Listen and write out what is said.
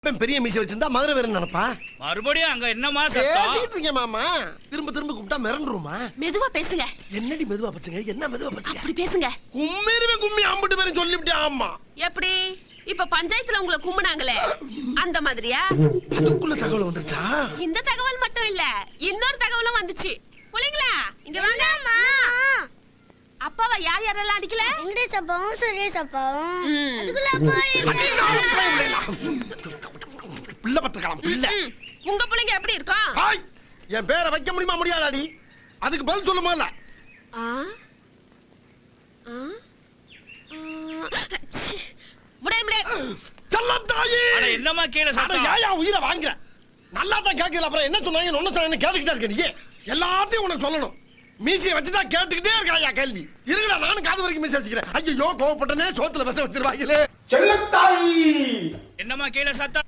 அப்பன் பெரிய மீசை வச்சிருந்தா மதுரை வேற நினைப்பா. மறுபடியும் அங்க என்னமா பேசிட்டு இருக்கீங்க மாமா. திரும்ப திரும்ப கூப்பிட்டா மிரண்டுருமா? மெதுவா பேசுங்க. என்னடி மெதுவா பேசுங்க? என்ன மெதுவா பேசுங்க? அப்படி பேசுங்க. கும்மிருவே கும்மி அம்பிட்டு பேரும் சொல்லிவிட்டே. ஆமா. எப்படி? இப்ப பஞ்சாயத்துல உங்களை கும்பினாங்களே அந்த மாதிரியா? அதுக்குள்ள தகவல் வந்துருச்சா? இந்த தகவல் மட்டும் இல்ல, இன்னொரு தகவலும் வந்துச்சு. புள்ளைங்களா இங்க வாங்க. அப்பாவை யார் யாரெல்லாம் அடிக்கல? வெங்கடேஷ் அப்பாவும் சுரேஷ் அப்பாவும். அதுக்குள்ள பிள்ளை பத்திரக்கலாம் பிள்ளை. உங்க பிள்ளைங்க எப்படி இருக்கும்? என் பேரை வைக்க முடியுமா முடியாதாடி? அதுக்கு பதில் சொல்லுமா இல்ல? என்னமா கீழே உயிரை வாங்குற நல்லா தான் கேட்கல. அப்புறம் என்ன சொன்னாங்க ஒன்னு சொன்ன கேட்டுக்கிட்டே இருக்க. நீ எல்லாத்தையும் உனக்கு சொல்லணும். மீசியை வச்சுதான் கேட்டுக்கிட்டே இருக்கா கேள்வி. இருக்குடா நானும் காது வரைக்கும் மீசி வச்சுக்கிறேன். ஐயோ கோவப்பட்டனே சோத்துல விஷம் வச்சிருவாங்களே. என்னமா கீழே சத்தம்?